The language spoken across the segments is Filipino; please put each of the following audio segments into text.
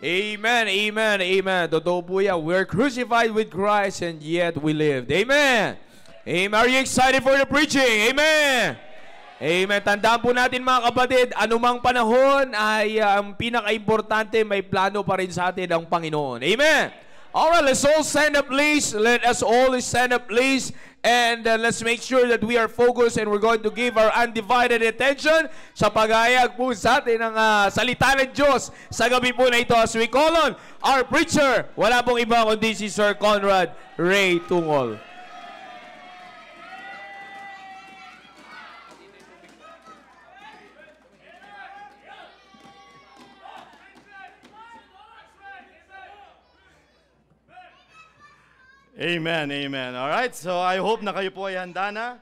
Amen, amen, amen. Totoo po yan. We're crucified with Christ and yet we lived. Amen. Amen. Are you excited for the preaching? Amen. Amen. Tandaan po natin mga kapatid, anumang panahon ay ang pinaka-importante, may plano pa rin sa atin ang Panginoon. Amen. Alright, let's all stand up please. Let us all stand up please. And let's make sure that we are focused and we're going to give our undivided attention sa pag-aayag po sa atin ng salita ng Diyos sa gabi po na ito as we call on our preacher. Wala pong iba kundi si Sir Conrad Ray Tungol. Amen, amen. All right, so I hope na kayo po ay handa na.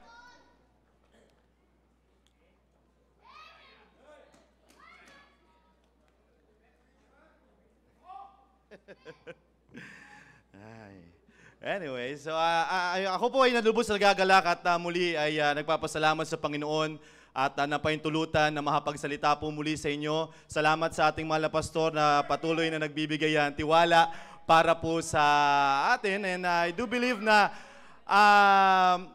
Anyway, so ako po ay nalubos na gagalak at muli ay nagpapasalamat sa Panginoon at napaintulutan na makapagsalita po muli sa inyo. Salamat sa ating mga pastor na patuloy na nagbibigay tiwala para po sa atin. And I do believe na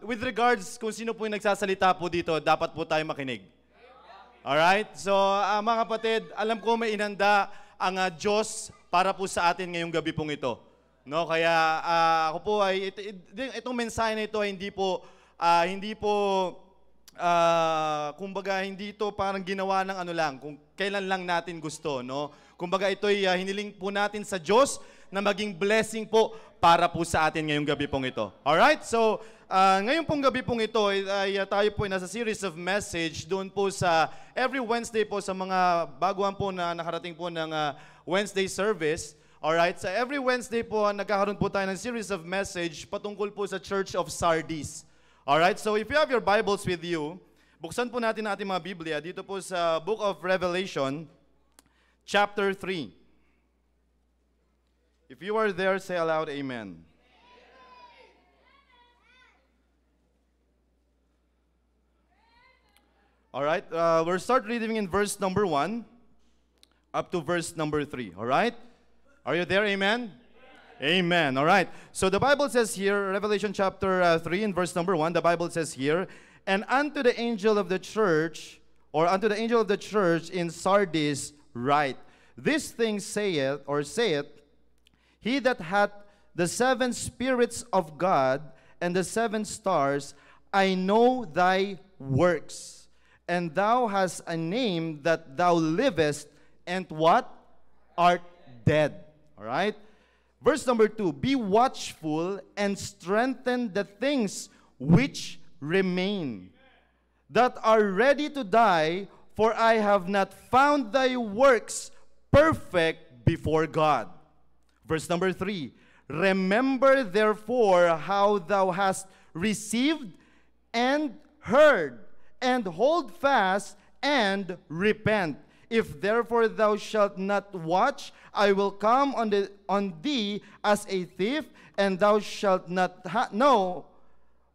with regards kung sino po yung nagsasalita po dito, dapat po tayo makinig. Alright? So mga kapatid, alam ko may inanda ang Diyos para po sa atin ngayong gabi pong ito. No? Kaya ako po ay, itong mensahe na ito ay hindi po, kumbaga hindi ito parang ginawa ng ano lang, kung kailan lang natin gusto. No? Kumbaga ito ay hiniling po natin sa Diyos na maging blessing po para po sa atin ngayong gabi pong ito. Alright? So, ngayong pong gabi pong ito, ay tayo po ay nasa series of message doon po sa every Wednesday po sa mga baguhan po na nakarating po ng Wednesday service. Alright? So, every Wednesday po, nagkakaroon po tayo ng series of message patungkol po sa Church of Sardis. Alright? So, if you have your Bibles with you, buksan po natin ang ating mga Biblia dito po sa Book of Revelation, chapter 3. If you are there, say aloud, Amen. All right, we'll start reading in verse number 1 up to verse number 3. All right? Are you there? Amen? Amen. All right. So the Bible says here, Revelation chapter 3 and verse number 1, the Bible says here, and unto the angel of the church, or unto the angel of the church in Sardis write, this thing saith, he that hath the 7 spirits of God and the 7 stars, I know thy works, and thou hast a name that thou livest, and what? Art dead. All right? Verse number 2, be watchful and strengthen the things which remain, that are ready to die, for I have not found thy works perfect before God. Verse number 3, remember therefore how thou hast received and heard, and hold fast and repent. If therefore thou shalt not watch, I will come on thee as a thief, and thou shalt not know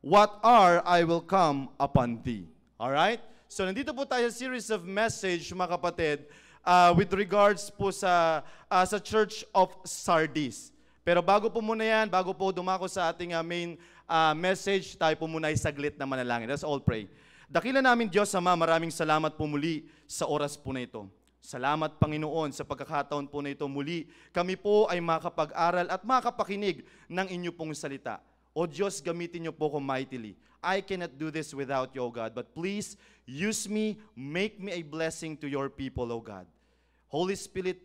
what hour I will come upon thee. Alright? So nandito po tayo sa series of message, mga kapatid, with regards po sa Church of Sardis. Pero bago po muna yan, bago po dumako sa ating main message, tayo po muna ay saglit na manalangin. Let's all pray. Dakila namin Diyos Ama, maraming salamat po muli sa oras po na ito. Salamat Panginoon sa pagkakataon po na ito muli. Kami po ay makapag-aral at makapakinig ng inyo pong salita. O Diyos, gamitin niyo po ko mightily. I cannot do this without you, O God. But please, use me, make me a blessing to your people, O God. Holy Spirit,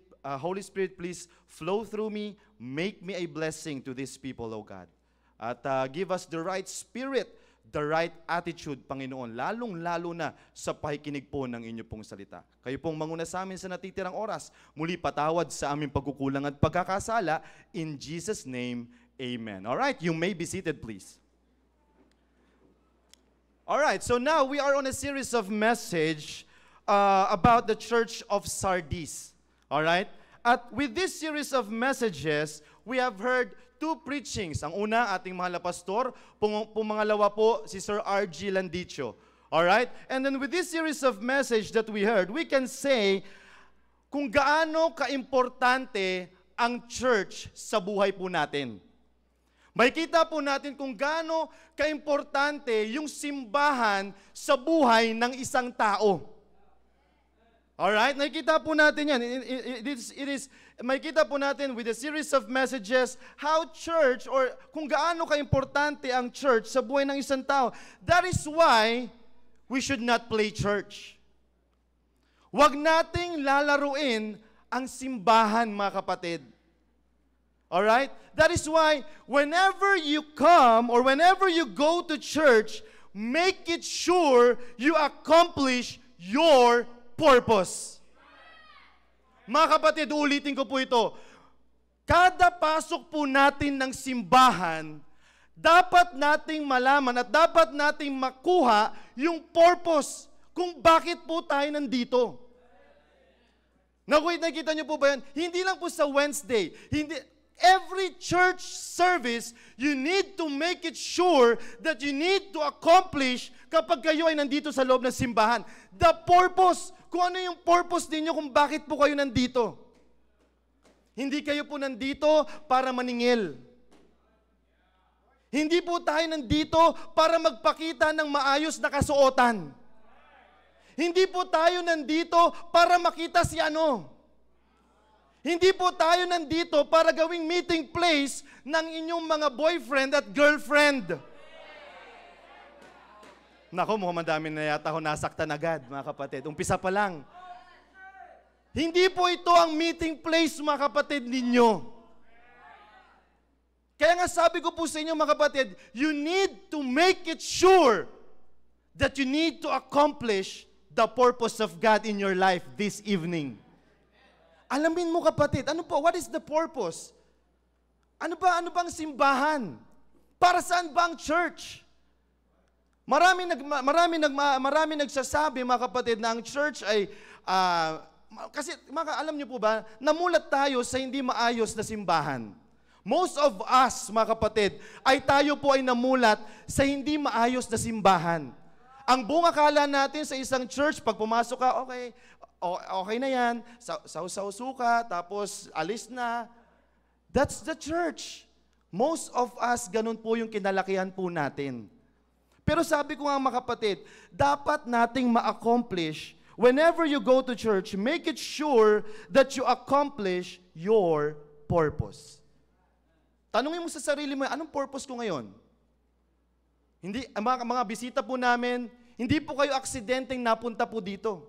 please flow through me, make me a blessing to these people, O God. At give us the right spirit, the right attitude, Panginoon, lalong-lalo na sa pakikinig po ng inyo pong salita. Kayo pong manguna sa amin sa natitirang oras. Muli patawad sa aming pagkukulang at pagkakasala. In Jesus' name, amen. All right, you may be seated, please. All right, so now we are on a series of message about the Church of Sardis. All right? At with this series of messages, we have heard 2 preachings. Ang una, ating mahal na pastor. Pumangalawa po, si Sir R.G. Landicho. All right? And then with this series of message that we heard, we can say kung gaano kaimportante ang church sa buhay po natin. Makikita po natin kung gaano kaimportante yung simbahan sa buhay ng isang tao. Alright? Nakikita po natin yan. Makikita po natin with a series of messages how church or kung gaano kaimportante ang church sa buhay ng isang tao. That is why we should not play church. Huwag nating lalaruin ang simbahan, mga kapatid. Alright? That is why whenever you come or whenever you go to church, make it sure you accomplish your purpose. Mga kapatid, ulitin ko po ito. Kada pasok po natin ng simbahan, dapat nating malaman at dapat nating makuha yung purpose kung bakit po tayo nandito. Nakita niyo po ba yan? Hindi lang po sa Wednesday. Every church service, you need to make it sure that you need to accomplish kapag kayo ay nandito sa loob ng simbahan. The purpose. Kung ano yung purpose ninyo kung bakit po kayo nandito. Hindi kayo po nandito para maningil. Hindi po tayo nandito para magpakita ng maayos na kasuotan. Hindi po tayo nandito para makita si ano. Hindi po tayo nandito para gawing meeting place ng inyong mga boyfriend at girlfriend. Nako, mukhang madami na yata ako nasaktan agad, mga kapatid. Umpisa pa lang. Hindi po ito ang meeting place, mga kapatid ninyo. Kaya nga sabi ko po sa inyo, mga kapatid, you need to make it sure that you need to accomplish the purpose of God in your life this evening. Alamin mo, kapatid, ano po? What is the purpose? Ano bang simbahan? Para saan ba ang church? Marami nagsasabi, mga kapatid, na ang church ay kasi alam niyo po ba, namulat tayo sa hindi maayos na simbahan. Most of us, mga kapatid, tayo po ay namulat sa hindi maayos na simbahan. Ang buong akala natin sa isang church, pag pumasok ka, okay na yan, sausuka, tapos alis na. That's the church. Most of us, ganun po yung kinalakihan po natin. Pero sabi ko nga, mga kapatid, dapat nating ma-accomplish, whenever you go to church, make it sure that you accomplish your purpose. Tanungin mo sa sarili mo, anong purpose ko ngayon? Hindi, mga bisita po namin, hindi po kayo aksidenteng napunta po dito.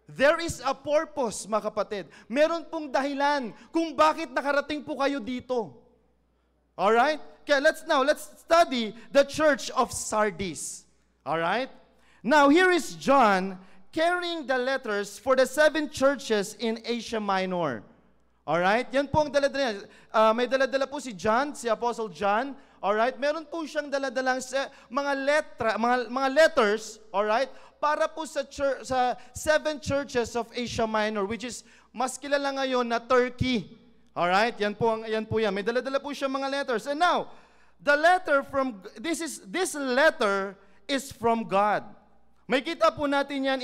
There is a purpose, mga kapatid. Meron pong dahilan kung bakit nakarating po kayo dito. Alright? Okay, let's study the church of Sardis. Alright? Now, here is John carrying the letters for the 7 churches in Asia Minor. Alright? Yan po ang daladala niya. May daladala po si John, si Apostle John. Alright? Meron po siyang daladalang mga letters, alright? Para po sa 7 churches of Asia Minor, which is mas kilala ngayon na Turkey. Alright? Yan po yan. May daladala po siya mga letters. And now, the letter this letter is from God. May kita po natin yan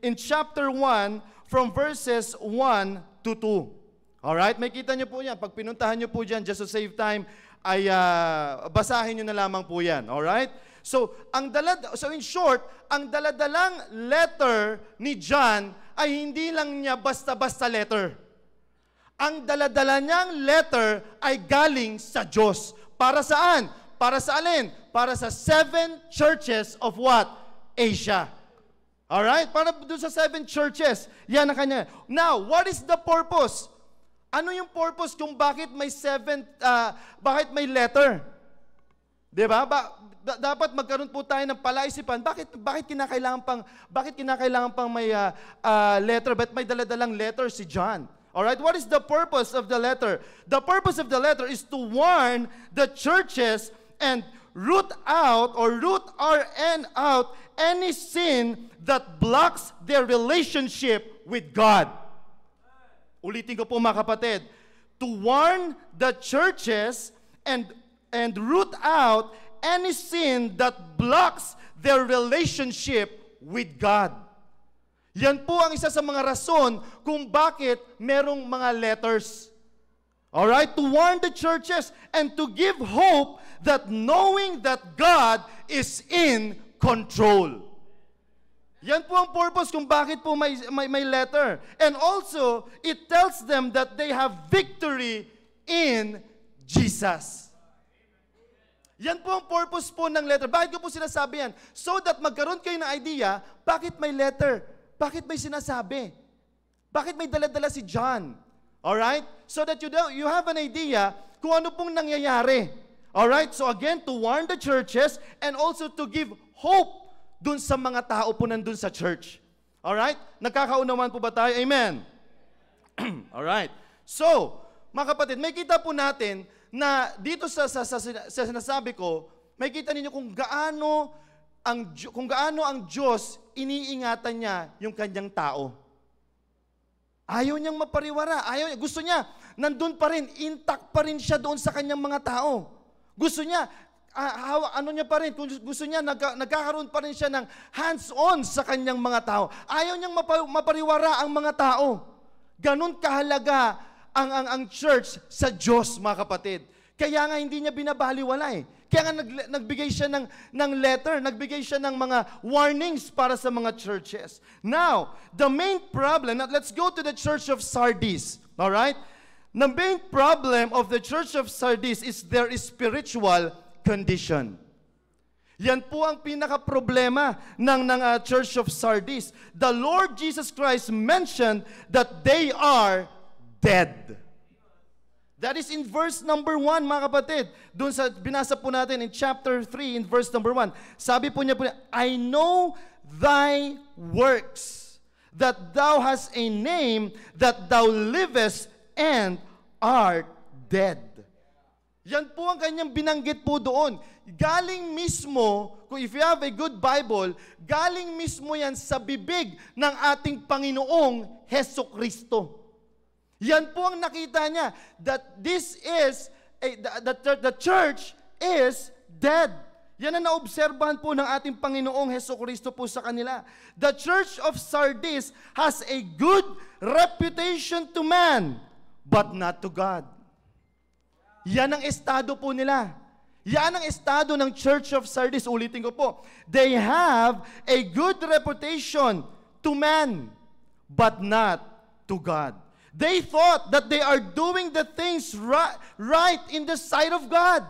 in chapter 1 from verses 1 to 2. Alright? May kita nyo po yan. Pag pinuntahan nyo po dyan, just to save time, ay basahin nyo na lamang po yan. Alright? So in short, ang daladalang letter ni John ay hindi lang niya basta-basta letter. Ang daladala niyang letter ay galing sa Diyos. Para saan? Para sa alin? Para sa 7 churches of what? Asia. Alright? Para doon sa 7 churches. Yan ang kanya. Now, what is the purpose? Ano yung purpose kung bakit may bakit may letter? Diba? Dapat magkaroon po tayo ng palaisipan. Bakit kinakailangan pang may letter? Ba't may daladalang letter si John? Alright, what is the purpose of the letter? The purpose of the letter is to warn the churches and root out any sin that blocks their relationship with God. Ulitin ko po, mga kapatid. To warn the churches and root out any sin that blocks their relationship with God. Yan po ang isa sa mga rason kung bakit merong mga letters. Alright? To warn the churches and to give hope that knowing that God is in control. Yan po ang purpose kung bakit po may letter. And also, it tells them that they have victory in Jesus. Yan po ang purpose po ng letter. Bakit ko po sinasabi yan? So that magkaroon kayo ng idea, bakit may letter? Bakit may sinasabi? Bakit may dala-dala si John? Alright? So that you have an idea kung ano pong nangyayari. Alright? So again, to warn the churches and also to give hope dun sa mga tao po nandun sa church. Alright? Nagkakaunawan po ba tayo? Amen? Alright. So, mga kapatid, may kita po natin na dito sa sinasabi ko, may kita ninyo kung gaano ang Diyos iniingatan niya yung kanyang tao. Ayaw niyang mapariwara. Gusto niya, nandun pa rin, intact pa rin siya doon sa kanyang mga tao. Gusto niya, gusto niya, nagkakaroon pa rin siya ng hands-on sa kanyang mga tao. Ayaw niyang mapariwara ang mga tao. Ganon kahalaga ang church sa Diyos, mga kapatid. Kaya nga hindi niya binabaliwala eh. Kaya nga nagbigay siya ng letter, nagbigay siya ng mga warnings para sa mga churches. Now, the main problem, let's go to the church of Sardis. All right? The main problem of the church of Sardis is their spiritual condition. Yan po ang pinaka-problema ng church of Sardis. The Lord Jesus Christ mentioned that they are dead. That is in verse number 1, mga kapatid. Doon sa binasa po natin in chapter 3, in verse number 1. Sabi po niya, I know thy works, that thou hast a name, that thou livest and art dead. Yan po ang kanyang binanggit po doon. Galing mismo, kung if you have a good Bible, galing mismo yan sa bibig ng ating Panginoong Hesukristo. Yan po ang nakita niya, that this is, the church is dead. Yan ang naobserbahan po ng ating Panginoong Hesukristo po sa kanila. The church of Sardis has a good reputation to man, but not to God. Yan ang estado po nila. Yan ang estado ng church of Sardis. Ulitin ko po. They have a good reputation to man, but not to God. They thought that they are doing the things right in the sight of God.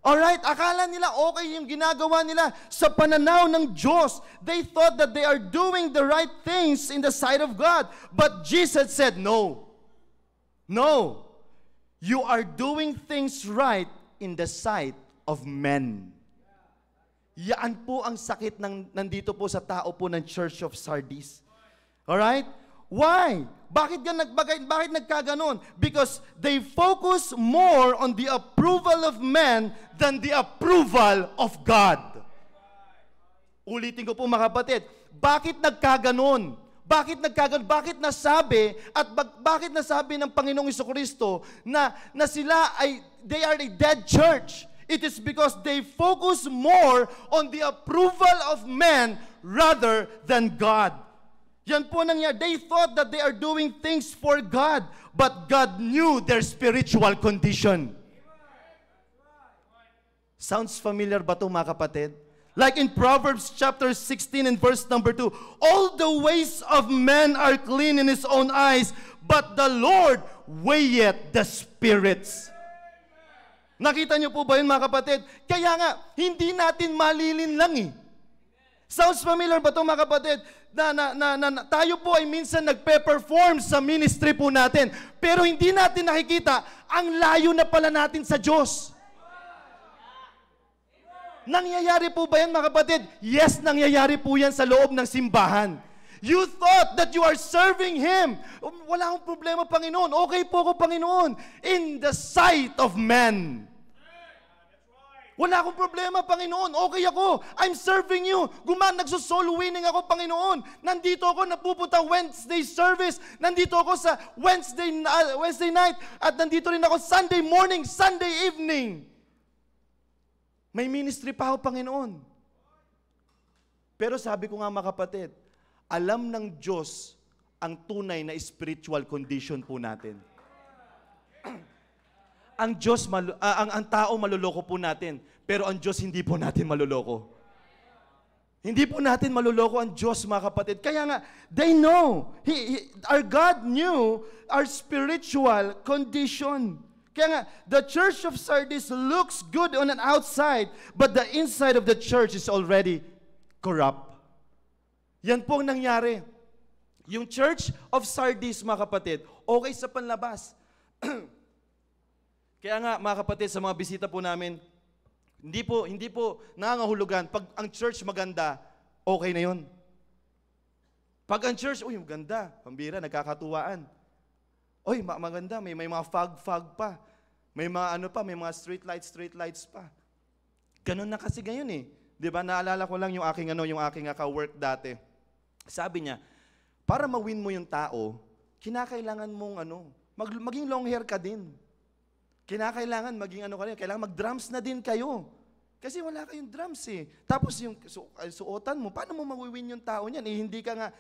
Alright? Akala nila okay yung ginagawa nila sa pananaw ng Diyos. They thought that they are doing the right things in the sight of God. But Jesus said, no. No. You are doing things right in the sight of men. Yan po ang sakit nandito po sa tao po ng Church of Sardis. Alright? Why? Bakit nagkaganon? Because they focus more on the approval of men than the approval of God. Ulitin ko po, mga kapatid. Bakit nagkaganon? Bakit nasabi at bakit nasabi ng Panginoong Jesucristo na sila they are a dead church? It is because they focus more on the approval of men rather than God. Yan po nangyari. They thought that they are doing things for God, but God knew their spiritual condition. Sounds familiar ba ito, mga kapatid? Like in Proverbs chapter 16 and verse number 2, all the ways of men are clean in his own eyes, but the Lord weigheth the spirits. Nakita niyo po ba yun, mga kapatid? Kaya nga, hindi natin malilin lang eh. Sounds familiar ba ito, mga kapatid? Tayo po ay minsan nagpe-perform sa ministry po natin, pero hindi natin nakikita ang layo na pala natin sa Diyos. Nangyayari po ba yan, mga kapatid? Yes, nangyayari po yan sa loob ng simbahan. You thought that you are serving Him. Wala akong problema, Panginoon. Okay po ako, Panginoon. In the sight of men. Wala akong problema, Panginoon. Okay ako. I'm serving you. Nagso-soul winning ako, Panginoon. Nandito ako, napupunta Wednesday service. Nandito ako sa Wednesday night. At nandito rin ako Sunday morning, Sunday evening. May ministry pa ako, Panginoon. Pero sabi ko nga, mga kapatid, alam ng Diyos ang tunay na spiritual condition po natin. Ang Diyos, ang tao maluloko po natin, pero ang Diyos hindi po natin maluloko. Hindi po natin maluloko ang Diyos, mga kapatid. Kaya nga, they know. Our God knew our spiritual condition. Kaya nga, the church of Sardis looks good on an outside, but the inside of the church is already corrupt. Yan po ang nangyari. Yung church of Sardis, mga kapatid, okay sa panlabas. Kaya nga, mga kapatid, sa mga bisita po namin, hindi po nangangahulugan. Pag ang church maganda, okay na yun. Pag ang church, uy, maganda, pambira, nagkakatuwaan. Uy, maganda, may mga fog pa. May mga may mga street lights pa. Ganun na kasi ngayon eh. 'Di ba? Naalala ko lang yung aking ka-work dati. Sabi niya, para ma-win mo yung tao, kinakailangan mong maging long hair ka din. Kinakailangan maging kailangan mag-drums na din kayo. Kasi wala kayong drums eh. Tapos yung suotan mo, paano mo ma-win yung tao niyan? Hindi ka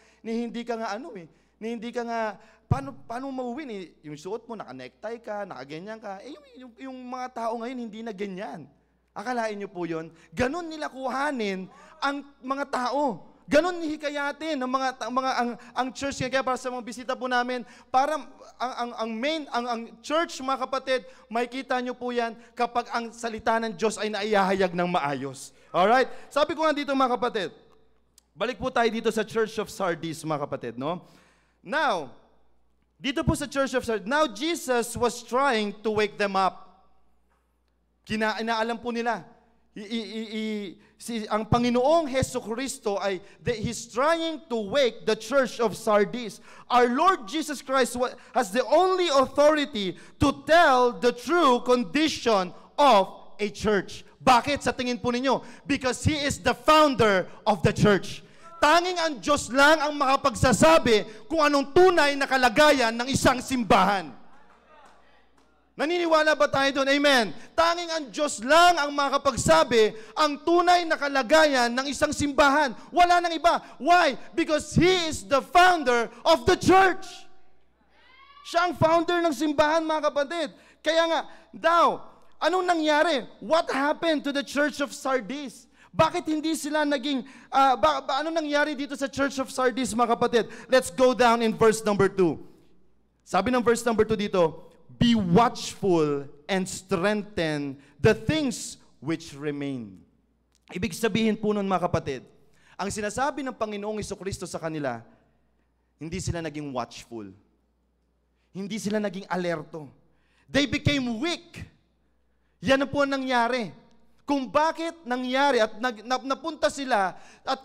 nga paano mo ma-win eh? Yung suot mo, naka-necktie ka, naka-ganyan ka. Yung mga tao ngayon hindi na ganyan. Akalain niyo po 'yon? Ganon nila kuhanin ang mga tao. Ganon hikayatin ang church. Kaya para sa mga bisita po namin, para ang church, mga kapatid, makikita nyo po yan kapag ang salita ng Diyos ay naiyahayag ng maayos. Alright? Sabi ko nga dito, mga kapatid, balik po tayo dito sa Church of Sardis, mga kapatid, no? Now, dito po sa Church of Sardis, now Jesus was trying to wake them up. Inaalam po nila, ang Panginoong Hesukristo He's trying to wake the Church of Sardis. Our Lord Jesus Christ has the only authority to tell the true condition of a church. Bakit sa tingin po ninyo? Because He is the founder of the church. Tanging ang Diyos lang ang makapagsasabi kung anong tunay na kalagayan ng isang simbahan. Naniniwala ba tayo doon? Amen. Tanging ang Diyos lang ang makapagsabi ang tunay na kalagayan ng isang simbahan. Wala nang iba. Why? Because He is the founder of the church. Siya ang founder ng simbahan, mga kapatid. Kaya nga, anong nangyari? What happened to the Church of Sardis? Bakit hindi sila naging, ano nangyari dito sa Church of Sardis, mga kapatid? Let's go down in verse number 2. Sabi ng verse number 2 dito, be watchful and strengthen the things which remain. Ibig sabihin po nun, mga kapatid, ang sinasabi ng Panginoong Jesucristo sa kanila, hindi sila naging watchful. Hindi sila naging alerto. They became weak. Yan po ang nangyari. Kung bakit nangyari at napunta sila at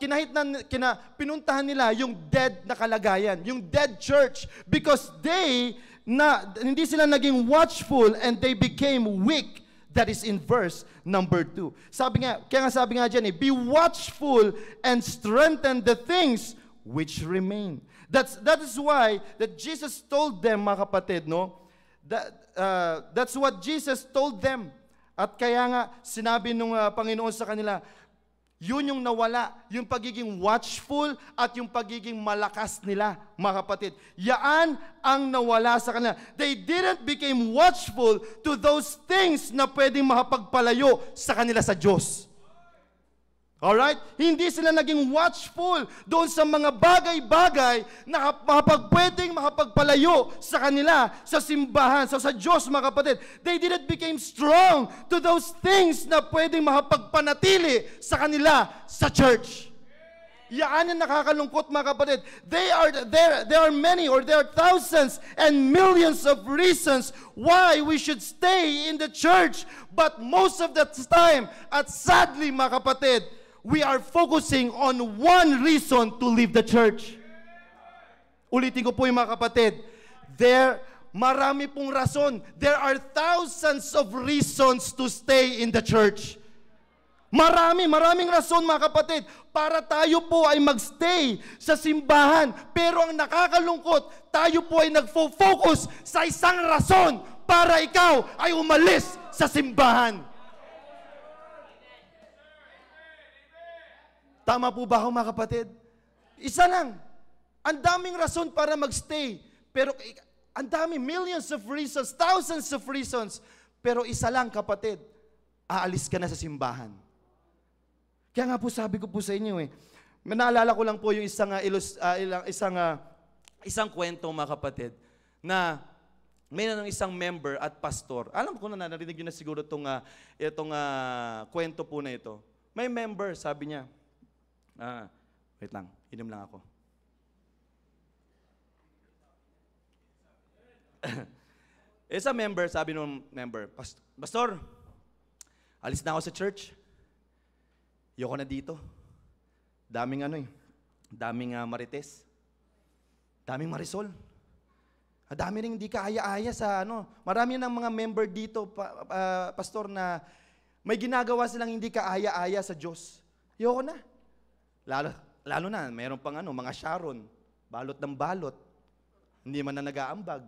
pinuntahan nila yung dead na kalagayan, yung dead church, because hindi sila naging watchful and they became weak. That is in verse number 2. Kaya sabi nga dyan be watchful and strengthen the things which remain. That is why that Jesus told them, mga kapatid, no? That's what Jesus told them. At kaya nga, sinabi nung Panginoon sa kanila, yun yung nawala, yung pagiging watchful at yung pagiging malakas nila, mga kapatid. Yaan ang nawala sa kanila. They didn't become watchful to those things na pwedeng makapagpalayo sa kanila sa Diyos. Alright? Hindi sila naging watchful doon sa mga bagay-bagay na pwedeng makapagpalayo sa kanila, sa simbahan, sa Diyos, mga kapatid. They didn't become strong to those things na pwedeng makapagpanatili sa kanila sa church. Yan ang nakakalungkot, mga kapatid. There are many or there are thousands and millions of reasons why we should stay in the church. But most of the time, at sadly, mga kapatid, we are focusing on one reason to leave the church. Ulitin ko po yung mga kapatid. Marami pong rason. There are thousands of reasons to stay in the church. Maraming rason, mga kapatid, para tayo po ay magstay sa simbahan. Pero ang nakakalungkot, tayo po ay nagfo-focus sa isang rason para ikaw ay umalis sa simbahan. Tama po ba ako, mga kapatid? Isa lang. Ang daming rason para magstay. Pero ang dami, millions of reasons, thousands of reasons. Pero isa lang, kapatid, aalis ka na sa simbahan. Kaya nga po sabi ko po sa inyo naalala ko lang po yung isang kwento, mga kapatid, na mayroon ng isang member at pastor. Alam ko na, narinig nyo na siguro itong kwento po na ito. May member, sabi niya, wait lang, inom lang ako. Isa member, sabi ng member, Pastor, alis na ako sa church. Ayoko na dito. Daming daming marites. Daming marisol. Dami rin hindi kaaya-aya sa Marami ng mga member dito, pastor, na may ginagawa silang hindi kaaya-aya sa Diyos. Ayoko na. Lalo na, mayroon pang mga Sharon, balot ng balot. Hindi man na nag-aambag.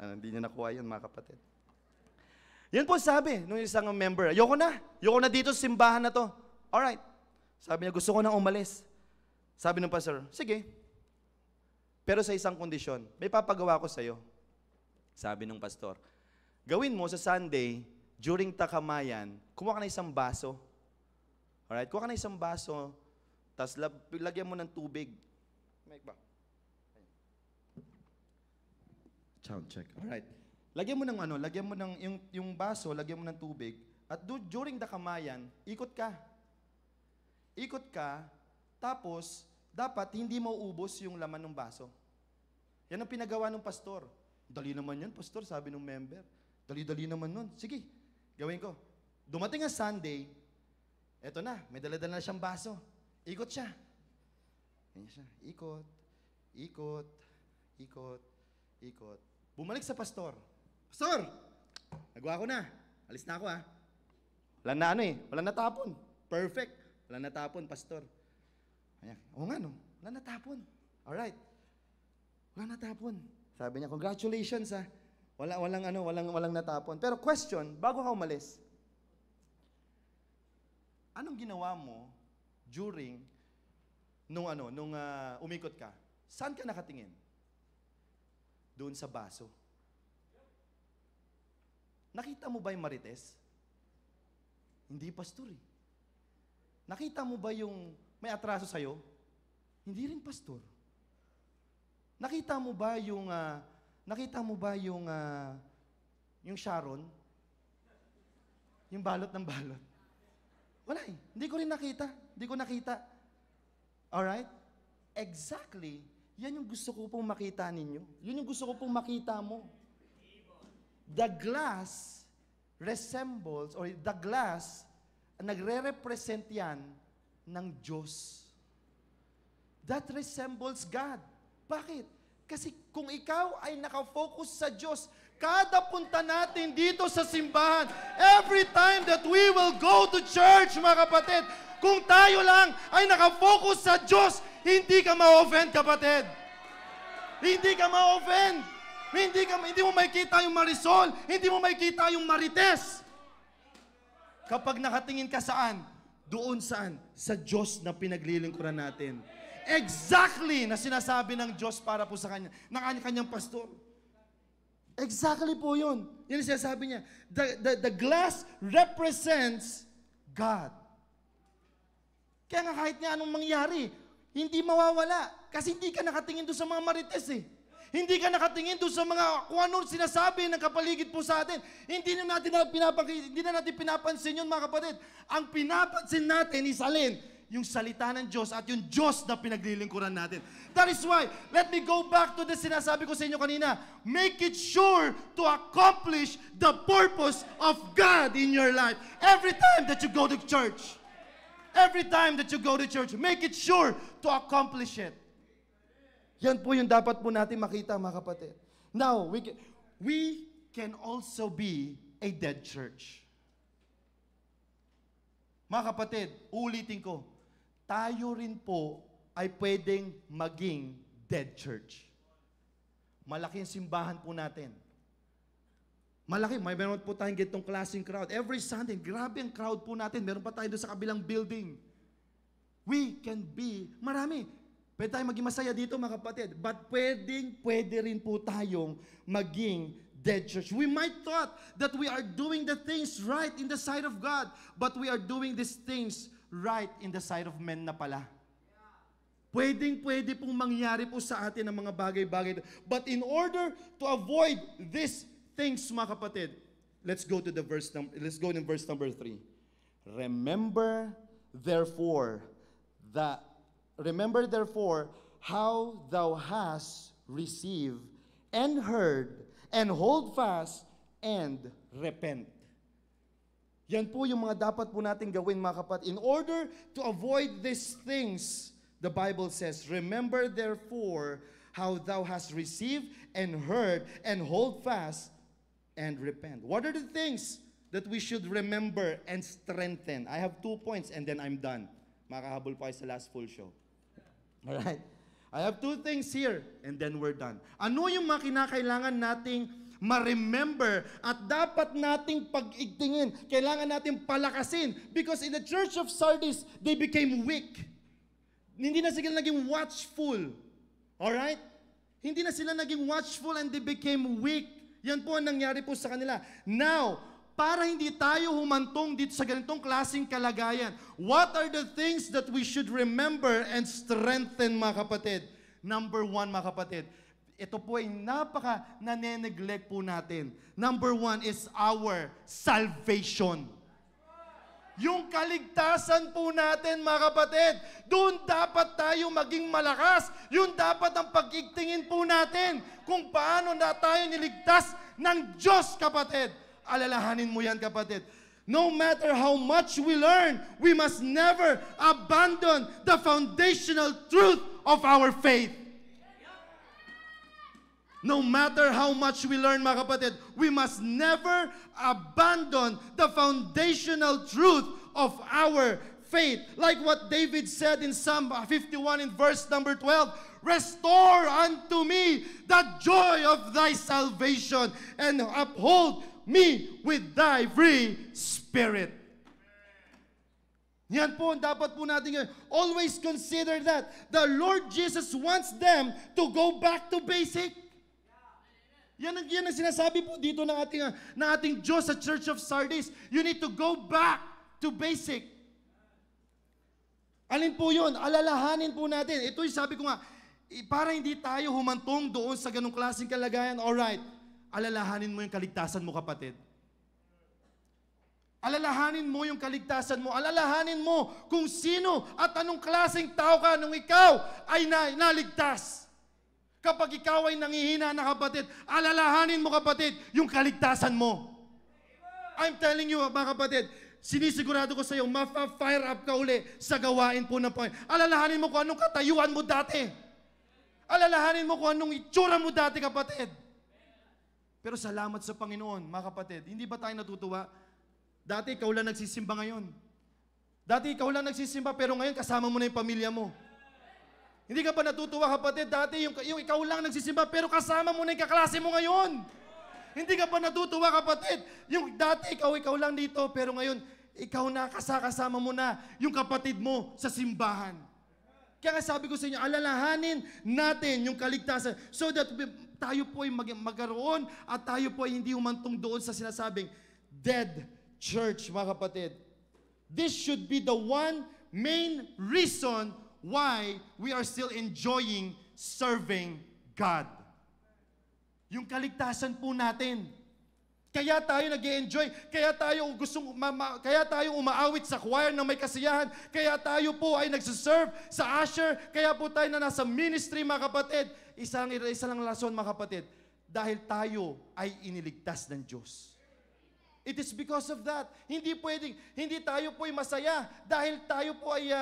Hindi niya nakuha yun, mga kapatid. Yun po sabi nung isang member, ayoko na dito sa simbahan na to. Alright. Sabi niya, gusto ko nang umalis. Sabi ng pastor, sige. Pero sa isang kondisyon, may papagawa ko sa'yo. Sabi ng pastor, gawin mo sa Sunday, during takamayan, kumuha ka na isang baso. Alright, kuha ka na isang baso, tapos lagyan mo ng tubig. Mic ba? Sound check. Alright. Lagyan mo ng yung baso, lagyan mo ng tubig, at during takamayan, ikot ka. Ikot ka, tapos, dapat hindi mo ubos yung laman ng baso. Yan ang pinagawa ng pastor. Dali naman yan, pastor, sabi ng member. Dali-dali naman nun. Sige, gawin ko. Dumating ang Sunday, eto na, may dala-dala na siyang baso. Ikot siya. Ganyan siya. Ikot, ikot, ikot, ikot. Bumalik sa pastor. Pastor, nagawa ko na. Alis na ako Wala na wala natapon. Perfect. Wala natapon, pastor. Ayan. Oo nga wala natapon. Alright. Wala natapon. Sabi niya, congratulations walang natapon. Pero question, bago ka umalis, anong ginawa mo during nung umikot ka? Saan ka nakatingin? Doon sa baso. Nakita mo ba yung marites? Hindi, pastor Nakita mo ba yung may atraso sa'yo? Hindi rin, pastor. Nakita mo ba yung Sharon? Yung balot ng balot? Wala Hindi ko rin nakita. Hindi ko nakita. Alright? Exactly. Yan yung gusto ko pong makita ninyo. Yun yung gusto ko pong makita mo. The glass resembles, or the glass, nagre-represent yan ng Diyos. That resembles God. Bakit? Kasi kung ikaw ay nakafocus sa Diyos, kada punta natin dito sa simbahan, every time that we will go to church, mga kapatid, kung tayo lang ay nakafocus sa Diyos, hindi ka ma-offend, kapatid. Hindi ka ma-offend. Hindi mo makikita yung marisol, hindi mo makikita yung marites. Kapag nakatingin ka saan? Doon saan? Sa Diyos na pinaglilingkuran natin. Exactly na sinasabi ng Diyos para po sa kanya, ng kanyang pastor. Exactly po yun. Yan ang sinasabi niya. The glass represents God. Kaya nga kahit nga anong mangyari, hindi mawawala. Kasi hindi ka nakatingin doon sa mga marites Hindi ka nakatingin doon sa mga kung ano sinasabi ng kapaligid po sa atin. Hindi na natin pinapansin yun, mga kapatid. Ang pinapansin natin is alin? Yung salita ng Diyos at yung Diyos na pinaglilingkuran natin. That is why, let me go back to the sinasabi ko sa inyo kanina. Make it sure to accomplish the purpose of God in your life. Every time that you go to church. Every time that you go to church, make it sure to accomplish it. Yan po yung dapat po natin makita, mga kapatid. Now, we can also be a dead church. Mga kapatid, ulitin ko, tayo rin po ay pwedeng maging dead church. Malaki ang simbahan po natin. Malaki, meron po tayong ganitong klaseng crowd. Every Sunday, grabe ang crowd po natin. Meron pa tayo doon sa kabilang building. We can be, marami. Pwede tayong maging masaya dito mga kapatid. But pwede rin po tayong maging dead church. We might thought that we are doing the things right in the sight of God, but we are doing these things right in the sight of men na pala. Pwede pong mangyari po sa atin ang mga bagay-bagay. But in order to avoid these things, mga kapatid, let's go in verse number 3. Remember therefore how thou hast received and heard, and hold fast and repent. Yan po yung mga dapat po natin gawin, mga kapatid. In order to avoid these things, the Bible says, remember therefore how thou hast received and heard, and hold fast and repent. What are the things that we should remember and strengthen? I have 2 points and then I'm done. Makahabol po kayo sa last full show. Alright? I have 2 things here and then we're done. Ano yung mga kinakailangan nating ma-remember at dapat nating pag-igtingin? Kailangan nating palakasin. Because in the church of Sardis, they became weak. Hindi na sila naging watchful. Alright? Hindi na sila naging watchful and they became weak. Yan po ang nangyari po sa kanila. Now, para hindi tayo humantong dito sa ganitong klaseng kalagayan, what are the things that we should remember and strengthen, mga kapatid? Number 1, mga kapatid, ito po ay napaka-naneneglect po natin. Number 1 is our salvation. Yung kaligtasan po natin, mga kapatid, doon dapat tayo maging malakas. Yun dapat ang pag-igtingin po natin kung paano na tayo niligtas ng Diyos, kapatid. Alalahanin mo yan, kapatid. No matter how much we learn, we must never abandon the foundational truth of our faith. No matter how much we learn, mga kapatid, we must never abandon the foundational truth of our faith. Like what David said in Psalm 51 in verse number 12, restore unto me the joy of thy salvation and uphold me with thy free spirit. Yan po, dapat po natin ngayon. Always consider that the Lord Jesus wants them to go back to basic. Yan ang sinasabi po dito ng ating Diyos sa Church of Sardis. You need to go back to basic. Alin po yun? Alalahanin po natin. Ito yung sabi ko nga, para hindi tayo humantong doon sa ganong klaseng kalagayan, alright, alalahanin mo yung kaligtasan mo, kapatid. Alalahanin mo yung kaligtasan mo. Alalahanin mo kung sino at anong klaseng tao ka nung ikaw ay naligtas. Kapag ikaw ay nangihina na, kapatid, alalahanin mo, kapatid, yung kaligtasan mo. I'm telling you, mga kapatid, sinisigurado ko sa iyo, ma-fire up ka uli sa gawain po ng Panginoon. Alalahanin mo kung anong katayuan mo dati. Alalahanin mo kung anong itsura mo dati, kapatid. Pero salamat sa Panginoon, mga kapatid. Hindi ba tayo natutuwa? Dati ikaw lang nagsisimba ngayon. Dati ikaw lang nagsisimba, pero ngayon kasama mo na yung pamilya mo. Hindi ka ba natutuwa, kapatid? Dati yung ikaw lang nagsisimba, pero kasama mo na yung kaklase mo ngayon. Hindi ka ba natutuwa, kapatid? Yung dati ikaw lang dito, pero ngayon ikaw na kasama mo na yung kapatid mo sa simbahan. Kaya nga sabi ko sa inyo, alalahanin natin yung kaligtasan so that tayo po ay magkaroon at tayo po ay hindi humantong doon sa sinasabing dead church, mga kapatid. This should be the one main reason why we are still enjoying serving God. Yung kaligtasan po natin. Kaya tayo nag-e-enjoy, kaya tayo umaawit sa choir na may kasiyahan, kaya tayo po ay nagsiserve sa usher, kaya po tayo na nasa ministry, mga kapatid. Isa lang rason, mga kapatid, dahil tayo ay iniligtas ng Diyos. It is because of that. Hindi tayo po ay masaya dahil tayo po ay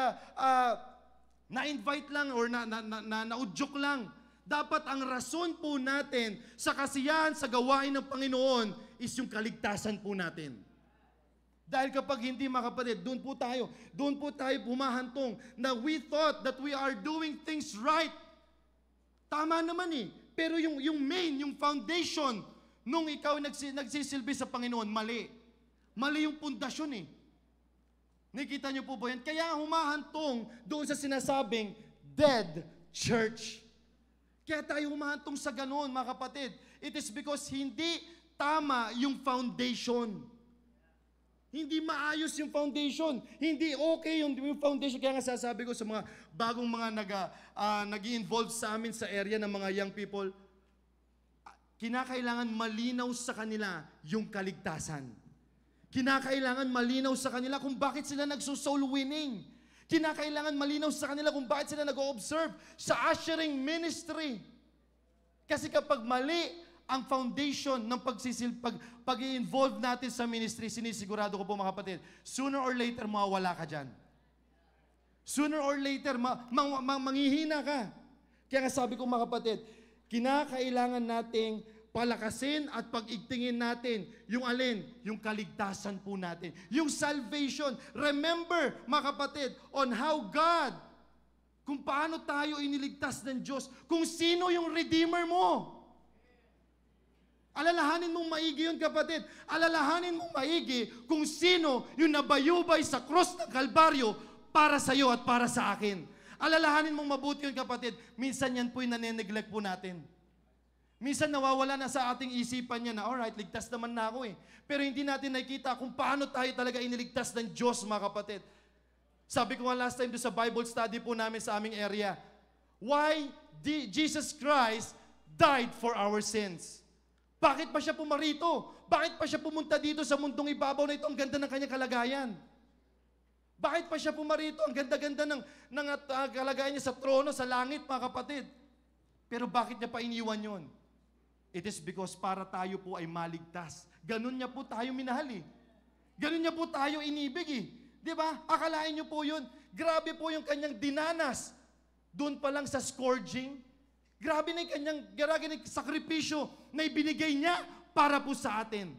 na-invite lang or naudyok lang. Dapat ang rason po natin sa kasiyahan sa gawain ng Panginoon is yung kaligtasan po natin. Dahil kapag hindi, mga kapatid, doon po tayo pumahantong na we thought that we are doing things right. Tama naman eh. Pero yung main, yung foundation, nung ikaw nagsisilbi sa Panginoon, mali. Mali yung pundasyon eh. Nakita niyo po ba yan? Kaya humahantong doon sa sinasabing dead church. Kaya tayo humahantong sa ganoon, mga kapatid. It is because hindi tama yung foundation. Hindi maayos yung foundation. Hindi okay yung foundation. Kaya nga sasabi ko sa mga bagong mga nag-i-involve sa amin sa area ng mga young people, kinakailangan malinaw sa kanila yung kaligtasan. Kinakailangan malinaw sa kanila kung bakit sila nagso-soul winning. Kinakailangan malinaw sa kanila kung bakit sila nag-o-observe sa ushering ministry. Kasi kapag mali ang foundation ng pag-i-involve natin sa ministry, sinisigurado ko po mga kapatid, sooner or later mawawala ka dyan. Sooner or later, manghihina ka. Kaya nga sabi ko mga kapatid, kinakailangan nating palakasin at pag-igtingin natin yung alin, yung kaligtasan po natin. Yung salvation. Remember, mga kapatid, on how God, kung paano tayo iniligtas ng Diyos, kung sino yung Redeemer mo. Alalahanin mong maigi yun, kapatid. Alalahanin mong maigi kung sino yung nabayubay sa cross ng Kalbaryo para sa iyo at para sa akin. Alalahanin mong mabuti yun, kapatid. Minsan yan po yung nane-neglect po natin. Minsan nawawala na sa ating isipan niya na, alright, ligtas naman na ako eh. Pero hindi natin nakikita kung paano tayo talaga iniligtas ng Diyos, mga kapatid. Sabi ko nga last time doon sa Bible study po namin sa aming area, why Jesus Christ died for our sins? Bakit pa siya pumarito? Bakit pa siya pumunta dito sa mundong ibabaw na ito? Ang ganda ng kanyang kalagayan. Bakit pa siya pumarito? Ang ganda-ganda ng kalagayan niya sa trono, sa langit, mga kapatid. Pero bakit niya pa iniwan yun? It is because para tayo po ay maligtas. Ganun niya po tayo minahal eh. Ganun niya po tayo inibig eh. Di ba? Akalain niyo po yun. Grabe po yung kanyang dinanas. Doon pa lang sa scourging. Grabe na yung kanyang sakripisyo na ibinigay niya para po sa atin.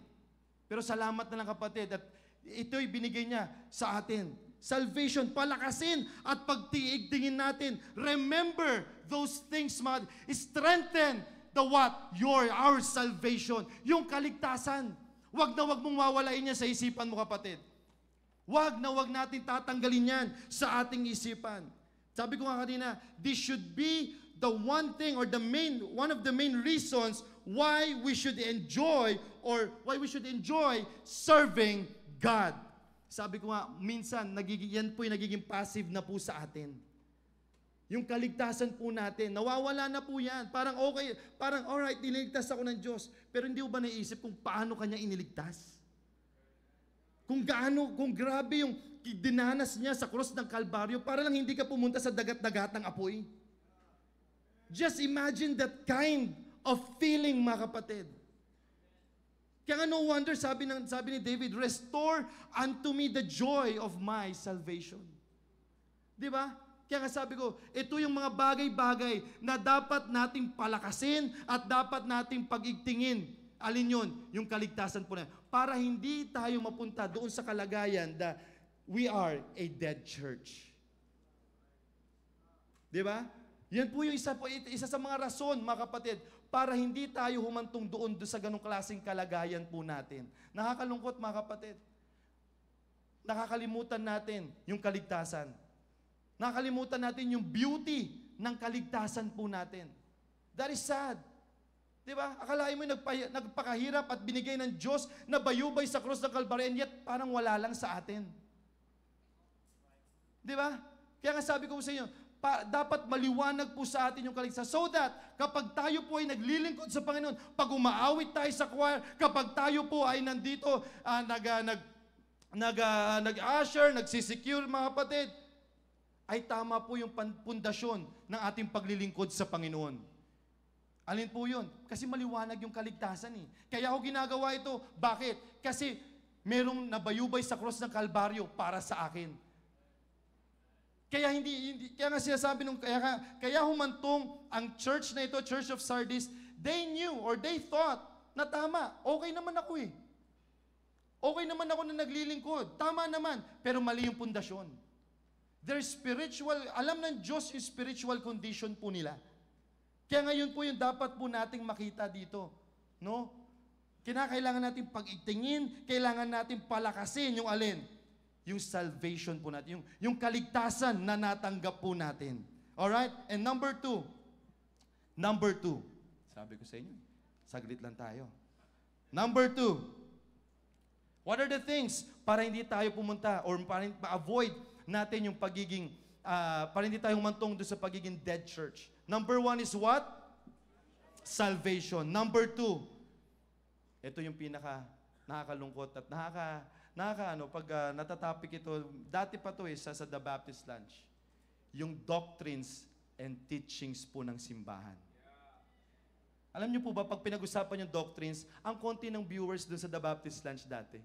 Pero salamat na lang kapatid at ito'y binigay niya sa atin. Salvation, palakasin at pagtiigtingin natin. Remember those things, mga strengthen the what? Our salvation. Yung kaligtasan. Wag na wag mong mawalain yan sa isipan mo, kapatid. Wag na wag natin tatanggalin yan sa ating isipan. Sabi ko nga kanina, this should be the one thing or one of the main reasons why we should enjoy serving God. Sabi ko nga, minsan, yan po yung nagiging passive na po sa atin. Yung kaligtasan po natin, nawawala na po yan. Parang okay, parang alright, iniligtas ako ng Diyos. Pero hindi mo ba naisip kung paano kanya iniligtas? Kung grabe yung dinanas niya sa cross ng Kalbaryo para lang hindi ka pumunta sa dagat-dagatang apoy. Just imagine that kind of feeling, mga kapatid. Kaya no wonder, sabi ni David, restore unto me the joy of my salvation. Di ba? Kaya nga sabi ko, ito yung mga bagay-bagay na dapat nating palakasin at dapat nating pag-igtingin. Alin yun? Yung kaligtasan po na. Para hindi tayo mapunta doon sa kalagayan that we are a dead church. Di ba? Yan po yung isa sa mga rason, mga kapatid, para hindi tayo humantong doon sa ganong klaseng kalagayan po natin. Nakakalungkot, mga kapatid. Nakakalimutan natin yung kaligtasan. Nakakalimutan natin yung beauty ng kaligtasan po natin. That is sad. Di ba? Akalain mo nagpakahirap at binigay ng Diyos na bayubay sa krus ng Kalbaryo, and yet parang wala lang sa atin. Di ba? Kaya nga sabi ko sa inyo, dapat maliwanag po sa atin yung kaligtasan so that kapag tayo po ay naglilingkod sa Panginoon, pag umaawit tayo sa choir, kapag tayo po ay nandito, nag-usher, nagsisecure, mga kapatid, ay tama po yung pundasyon ng ating paglilingkod sa Panginoon. Alin po yun? Kasi maliwanag yung kaligtasan eh. Kaya ako ginagawa ito. Bakit? Kasi merong nabayubay sa cross ng Kalbaryo para sa akin. Kaya kaya nga sinasabi kaya humantong ang church na ito, Church of Sardis, they knew or they thought na tama, okay naman ako eh. Okay naman ako na naglilingkod. Tama naman, pero mali yung pundasyon. Their spiritual, alam ng Diyos yung spiritual condition po nila. Kaya ngayon po yung dapat po nating makita dito. No? Kinakailangan natin pag-igtingin, kailangan natin palakasin yung alin? yung salvation po natin, yung kaligtasan na natanggap po natin. Alright? And number two, sabi ko sa inyo, saglit lang tayo. Number two, what are the things para hindi tayo pumunta or para ma-avoid natin yung pagiging, para hindi tayo humantong doon sa pagiging dead church? Number one is what? Salvation. Number two, ito yung pinaka nakakalungkot at pag natatapik ito, dati pa to sa The Baptist Lunch, yung doctrines and teachings po ng simbahan. Alam niyo po ba, pag pinag-usapan yung doctrines, ang konti ng viewers doon sa The Baptist Lunch dati.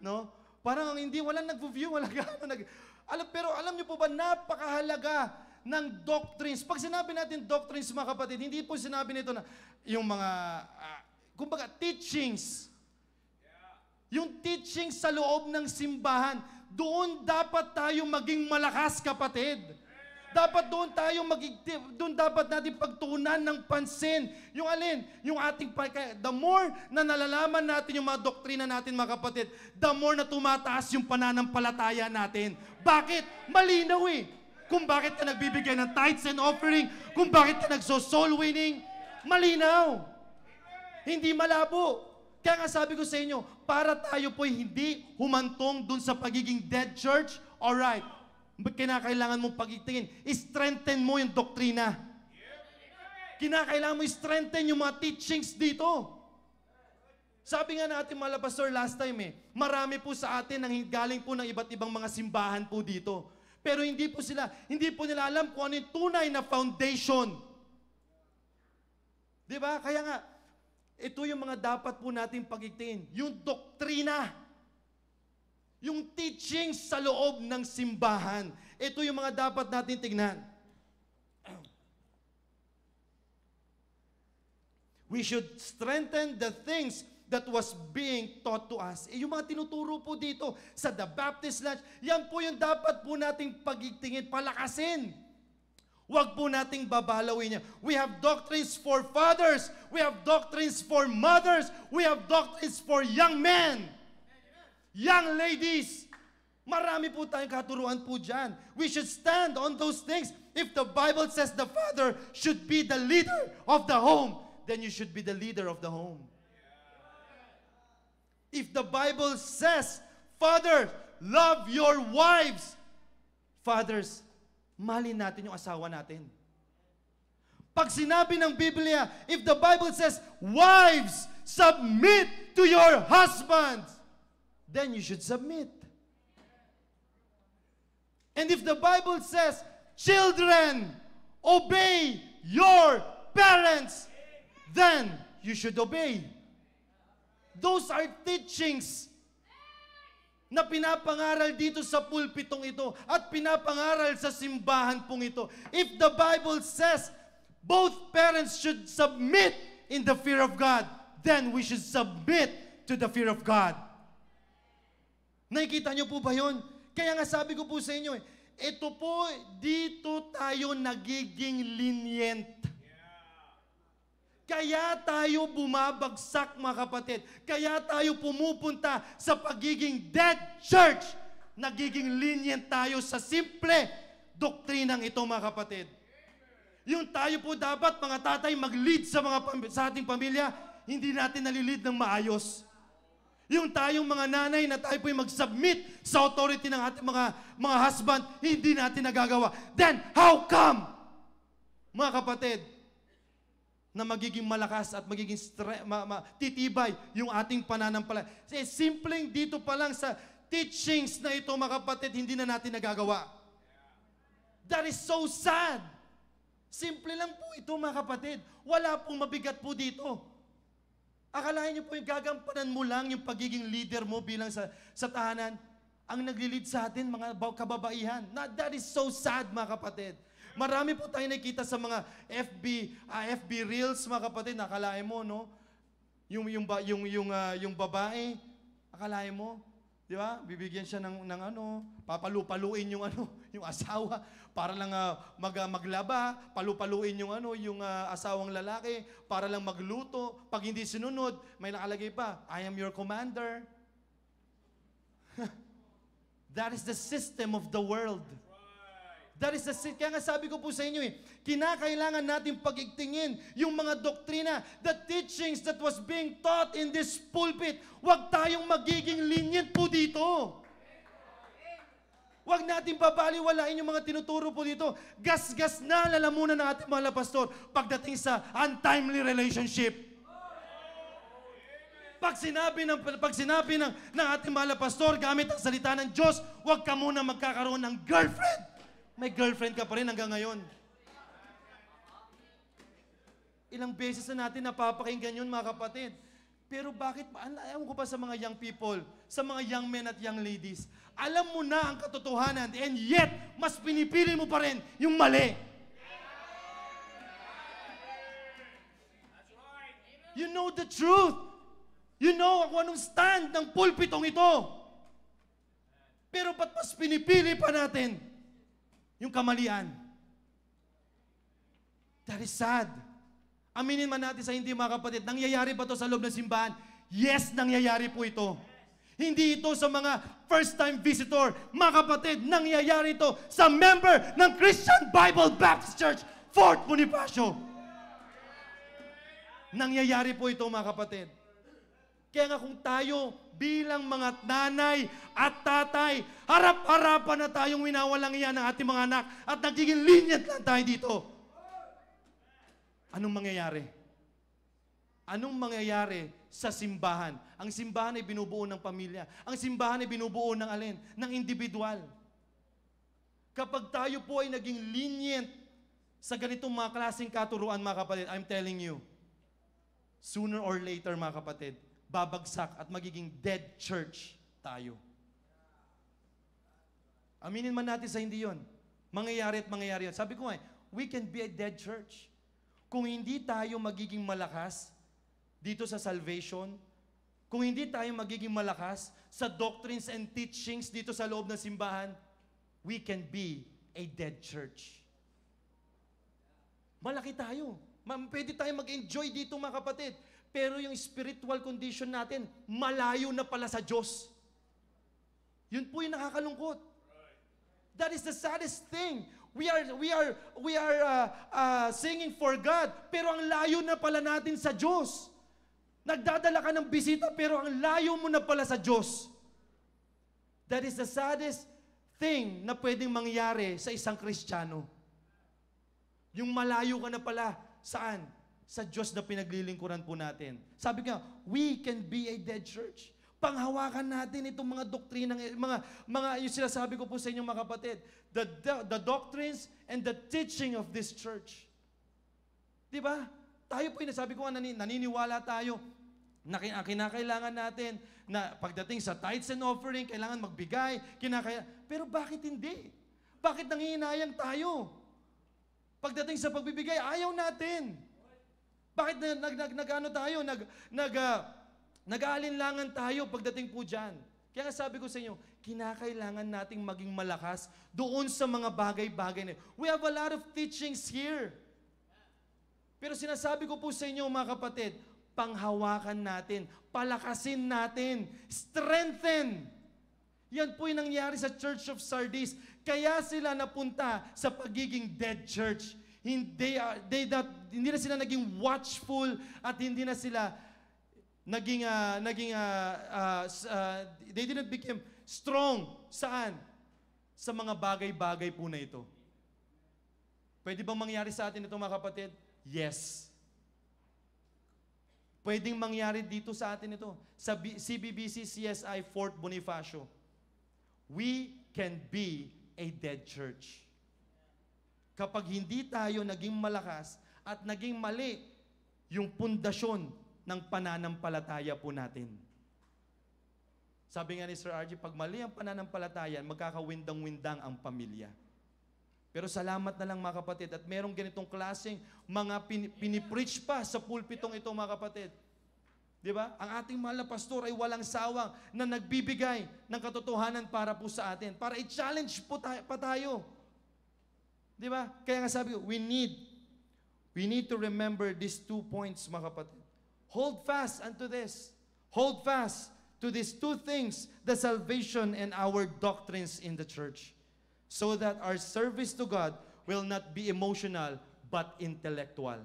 No? Parang walang nag-view, pero alam niyo po ba, napakahalaga ng doctrines. Pag sinabi natin doctrines, mga kapatid, hindi po sinabi nito na yung mga, kumbaga, teachings. Yung teachings sa loob ng simbahan, doon dapat tayo maging malakas, kapatid. Dapat doon dapat natin pagtuunan ng pansin. Yung alin? Yung ating, the more na nalalaman natin yung mga doktrina natin, mga kapatid, the more na tumataas yung pananampalataya natin. Bakit? Malinaw eh. Kung bakit ka nagbibigay ng tithes and offering, kung bakit ka nagso-soul winning, malinaw. Hindi malabo. Kaya nga sabi ko sa inyo, para tayo po'y hindi humantong dun sa pagiging dead church, alright, kinakailangan mong pagigtingin, strengthen mo yung doktrina. Kinakailangan mo strengthen yung mga teachings dito. Sabi nga natin mga pastor last time marami po sa atin ang galing po ng iba't ibang mga simbahan po dito. Pero hindi po nila alam kung ano yung tunay na foundation. Diba? Kaya nga, ito yung mga dapat po natin pagigtingin. Yung doktrina. Yung teachings sa loob ng simbahan. Ito yung mga dapat natin tignan. We should strengthen the things that was being taught to us. Yung mga tinuturo po dito sa The Baptist Lunch, yan po yung dapat po nating pagigtingin, palakasin. Huwag po nating babalawin niya. We have doctrines for fathers. We have doctrines for mothers. We have doctrines for young men. Young ladies. Marami po tayong katuruan po dyan. We should stand on those things. If the Bible says the father should be the leader of the home, then you should be the leader of the home. If the Bible says, fathers, love your wives. Fathers, mahalin natin yung asawa natin. Pag sinabi ng Biblia, if the Bible says, wives, submit to your husbands, then you should submit. And if the Bible says, children, obey your parents, then you should obey. Those are teachings na pinapangaral dito sa pulpitong ito at pinapangaral sa simbahan pong ito. If the Bible says both parents should submit in the fear of God, then we should submit to the fear of God. Nakikita niyo po ba yun? Kaya nga sabi ko po sa inyo, ito po, dito tayo nagiging lenient. Kaya tayo bumabagsak, mga kapatid. Kaya tayo pumupunta sa pagiging dead church. Nagiging lenient tayo sa simple doktrinang ito, mga kapatid. Yung tayo po dapat, mga tatay, mag-lead sa ating pamilya, hindi natin nalilid ng maayos. Yung tayong mga nanay na tayo po'y mag-submit sa authority ng ating mga husband, hindi natin nagagawa. Then, how come, mga kapatid, na magiging malakas at magiging titibay yung ating pananampalataya? Simpleng dito pa lang sa teachings na ito, mga kapatid, hindi na natin nagagawa. That is so sad. Simple lang po ito, mga kapatid. Wala pong mabigat po dito. Akalain niyo po yung gagampanan mo lang yung pagiging leader mo bilang sa tahanan. Ang nagli-lead sa atin, mga kababaihan. That is so sad, mga kapatid. Marami po tayo nakikita sa mga FB Reels, mga kapatid. Akalain mo, no? Yung babae, akalain mo, di ba? Bibigyan siya ng papalupaluin yung yung asawa para lang maglaba, palupaluin yung asawang lalaki para lang magluto. Pag hindi sinunod, may nakalagay pa, I am your commander. That is the system of the world. That is kaya nga sabi ko po sa inyo kinakailangan natin pagigtingin yung mga doktrina, the teachings that was being taught in this pulpit. Huwag tayong magiging lenient po dito. Huwag natin babaliwalain yung mga tinuturo po dito. Gas-gas na lalamunan ng ating mga pastor pagdating sa untimely relationship. Pag sinabi ng ating mga pastor gamit ang salita ng Diyos, huwag ka muna magkakaroon ng girlfriend. May girlfriend ka pa rin hanggang ngayon. Ilang beses na natin napapakinggan yun, mga kapatid. Pero bakit, ayaw ko pa sa mga young people, sa mga young men at young ladies, alam mo na ang katotohanan, and yet, mas pinipili mo pa rin yung mali. You know the truth. You know kung anong stand ng pulpitong ito. Pero ba't mas pinipili pa natin yung kamalian? That is sad. Aminin man natin sa hindi, mga kapatid, nangyayari ba ito sa loob ng simbahan? Yes, nangyayari po ito. Hindi ito sa mga first-time visitor. Mga kapatid, nangyayari ito sa member ng Christian Bible Baptist Church, Fort Bonifacio. Nangyayari po ito, mga kapatid. Kaya nga kung tayo bilang mga nanay at tatay, harap-harapan na tayong winawalang iyan ng ating mga anak at nagiging lenient lang tayo dito. Anong mangyayari? Anong mangyayari sa simbahan? Ang simbahan ay binubuo ng pamilya. Ang simbahan ay binubuo ng alin? Ng individual. Kapag tayo po ay naging lenient sa ganitong mga klaseng katuruan, mga kapatid, I'm telling you, sooner or later, mga kapatid, babagsak at magiging dead church tayo. Aminin man natin sa hindi yon. Mangyayari at mangyayari yun. Sabi ko nga, we can be a dead church. Kung hindi tayo magiging malakas dito sa salvation, kung hindi tayo magiging malakas sa doctrines and teachings dito sa loob ng simbahan, we can be a dead church. Malaki tayo. Pwede tayo mag-enjoy dito, mga kapatid. Pero yung spiritual condition natin, malayo na pala sa Diyos. Yun po yung nakakalungkot. That is the saddest thing. We are singing for God, pero ang layo na pala natin sa Diyos. Nagdadala ka ng bisita, pero ang layo mo na pala sa Diyos. That is the saddest thing na pwedeng mangyari sa isang Kristiyano. Yung malayo ka na pala, saan? Sa Diyos na pinaglilingkuran po natin. Sabi nga, we can be a dead church. Panghawakan natin itong mga doktrinang, yung sinasabi ko po sa inyo, mga kapatid, the doctrines and the teaching of this church. Diba? Tayo po, sabi ko nga, naniniwala tayo na kinakailangan natin na pagdating sa tithes and offering, kailangan magbigay, pero bakit hindi? Bakit nangihinayang tayo? Pagdating sa pagbibigay, ayaw natin. Bakit nag-aalinlangan tayo pagdating po dyan? Kaya sabi ko sa inyo, kinakailangan nating maging malakas doon sa mga bagay-bagay na. We have a lot of teachings here. Pero sinasabi ko po sa inyo, mga kapatid, panghawakan natin, palakasin natin, strengthen. Yan po yung nangyari sa Church of Sardis. Kaya sila napunta sa pagiging dead church. Hindi na sila naging watchful at hindi na sila they didn't become strong. Saan? Sa mga bagay-bagay po na ito. Pwede bang mangyari sa atin ito, mga kapatid? Yes. Pwedeng mangyari dito sa atin ito. Sa CBBC CSI Fort Bonifacio. We can be a dead church. Kapag hindi tayo naging malakas at naging mali yung pundasyon ng pananampalataya po natin. Sabi nga ni Sir RG, pag mali ang pananampalataya, magkakawindang-windang ang pamilya. Pero salamat na lang, mga kapatid, at merong ganitong klaseng mga pinipreach pa sa pulpitong ito, mga kapatid. Di ba? Ang ating mahal na pastor ay walang sawang na nagbibigay ng katotohanan para po sa atin. Para i-challenge po pa tayo. Di ba? Kaya nga sabi ko, we need to remember these 2 points, mga kapatid. Hold fast unto this. Hold fast to these two things, the salvation and our doctrines in the church, so that our service to God will not be emotional but intellectual.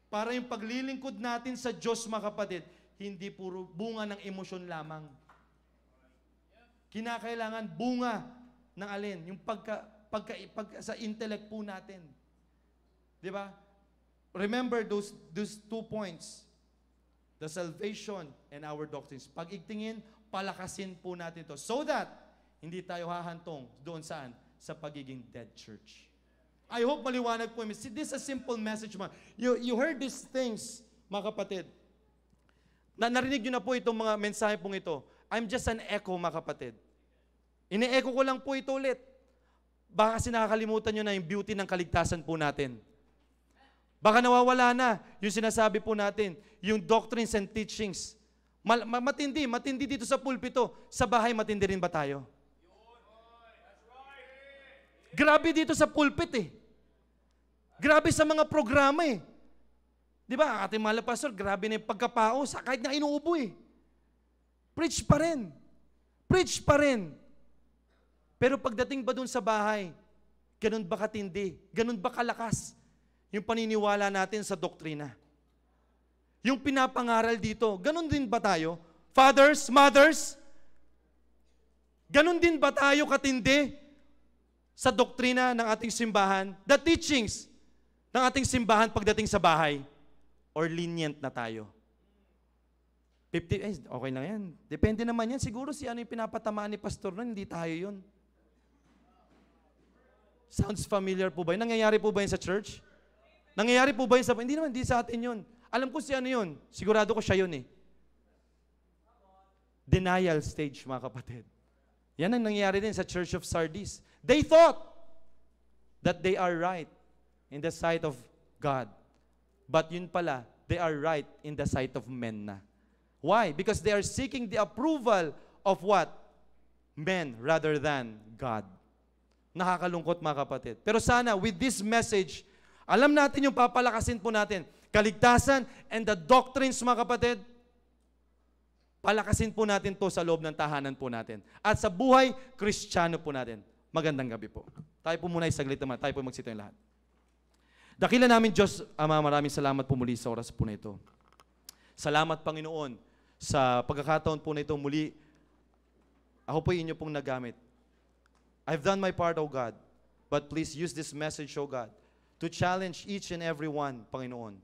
Para yung paglilingkod natin sa Diyos, mga kapatid, hindi puro bunga ng emosyon lamang. Kinakailangan bunga ng alin? Yung sa intellect po natin. Di ba? Remember those 2 points. The salvation and our doctrines. Pag-igtingin, palakasin po natin ito. So that, hindi tayo hahantong doon saan? Sa pagiging dead church. I hope maliwanag po. See, this is a simple message, man. You heard these things, mga kapatid. Narinig nyo na po itong mga mensahe pong ito. I'm just an echo, mga kapatid. Ine-echo ko lang po ito ulit. Baka kasi nakakalimutan nyo na yung beauty ng kaligtasan po natin. Baka nawawala na yung sinasabi po natin, yung doctrines and teachings. Matindi dito sa pulpito. Sa bahay, matindi rin ba tayo? Grabe dito sa pulpit eh. Grabe sa mga programa eh. Di ba, ating mahal na pastor, grabe na yung pagkapaos, kahit na inuubo eh. Preach pa rin. Preach pa rin. Pero pagdating ba dun sa bahay, ganun ba katindi? Ganun ba kalakas yung paniniwala natin sa doktrina? Yung pinapangaral dito, ganun din ba tayo? Fathers, mothers, ganun din ba tayo katindi sa doktrina ng ating simbahan? The teachings ng ating simbahan pagdating sa bahay? Or lenient na tayo? 50, okay lang yan. Depende naman yan. Siguro si ano yung pinapatamaan ni pastor nun, hindi tayo yun. Sounds familiar po ba yun? Nangyayari po ba yun sa church? Nangyayari po ba yun sa... Hindi naman, hindi sa atin yun. Alam ko si ano yun. Sigurado ko siya yun eh. Denial stage, mga kapatid. Yan ang nangyayari din sa Church of Sardis. They thought that they are right in the sight of God. But yun pala, they are right in the sight of men na. Why? Because they are seeking the approval of what? Men rather than God. Nakakalungkot, mga kapatid. Pero sana, with this message, alam natin yung papalakasin po natin. Kaligtasan and the doctrines, mga kapatid, palakasin po natin to sa loob ng tahanan po natin. At sa buhay, Kristiyano po natin. Magandang gabi po. Tayo po muna isaglit naman. Tayo po magsito yung lahat. Dakila namin Diyos, Ama, maraming salamat po muli sa oras po na ito. Salamat, Panginoon, sa pagkakataon po na ito muli. Ako po inyo pong nagamit. I've done my part, O God, but please use this message, O God, to challenge each and every one, Panginoon,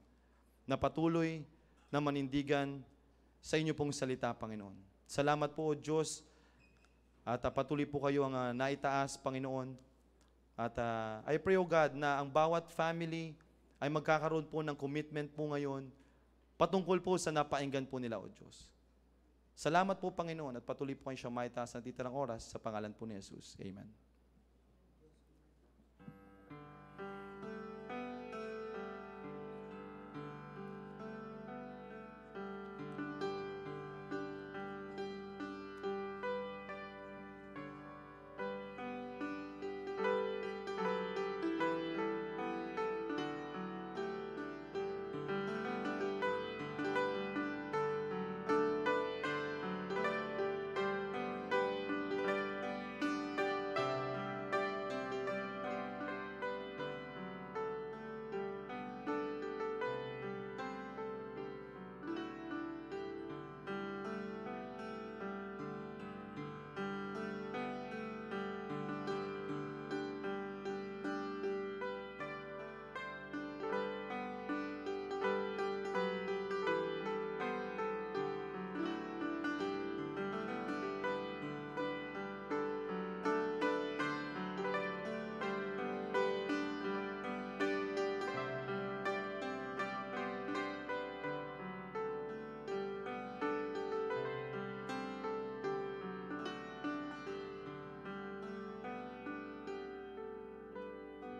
na patuloy na manindigan sa inyo pong salita, Panginoon. Salamat po, O Diyos, at patuloy po kayo ang naitaas, Panginoon. At I pray, O God, na ang bawat family ay magkakaroon po ng commitment po ngayon patungkol po sa napainggan po nila, O Diyos. Salamat po, Panginoon, at patuloy po kayo siya maitaas na titirang oras sa pangalan po ni Jesus. Amen.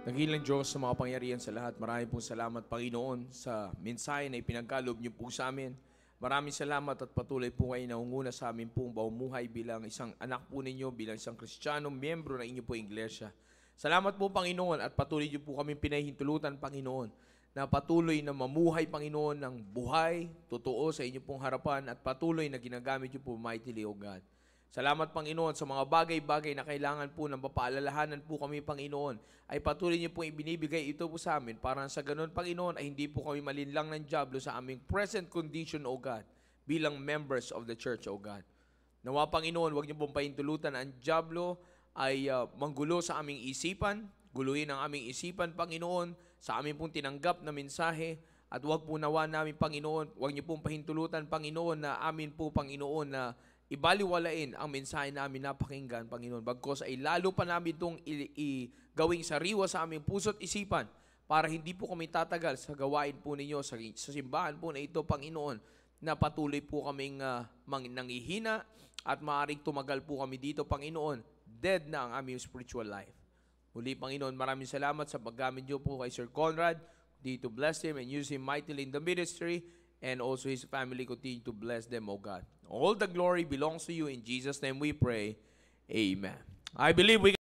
Nagilang Diyos sa mga pangyarihan sa lahat. Maraming pong salamat, Panginoon, sa mensahe na ipinagkalob niyo po sa amin. Maraming salamat at patuloy po kayo na unguna sa amin pong baumuhay bilang isang anak po ninyo, bilang isang Kristiyanong miyembro ng inyo po iglesia. Salamat po, Panginoon, at patuloy niyo po kami pinahihintulutan, Panginoon, na patuloy na mamuhay, Panginoon, ng buhay, totoo sa inyo pong harapan at patuloy na ginagamit niyo po mightily, O God. Salamat, Panginoon, sa mga bagay-bagay na kailangan po ng papaalalahanan po kami, Panginoon, ay patuloy niyo pong ibinibigay ito po sa amin para sa ganun, Panginoon, ay hindi po kami malinlang ng diablo sa aming present condition, O God, bilang members of the church, O God. Nawa, Panginoon, huwag niyo pong pahintulutan ang diablo ay manggulo sa aming isipan, guluhin ang aming isipan, Panginoon, sa aming pong tinanggap na mensahe, at huwag po nawa namin, Panginoon, huwag niyo pong pahintulutan, Panginoon, na amin po, Panginoon, na ibaliwalain ang mensahe namin napakinggan, Panginoon. Bagkos ay lalo pa namin itong gawing sariwa sa aming puso't isipan para hindi po kami tatagal sa gawain po ninyo, sa simbahan po na ito, Panginoon, na patuloy po kaming nangihina at maaaring tumagal po kami dito, Panginoon. Dead na ang aming spiritual life. Muli, Panginoon, maraming salamat sa paggamit niyo po kay Sir Conrad. Continue to bless him and use him mightily in the ministry, and also his family. Continue to bless them, O God. All the glory belongs to you. In Jesus' name we pray. Amen. I believe we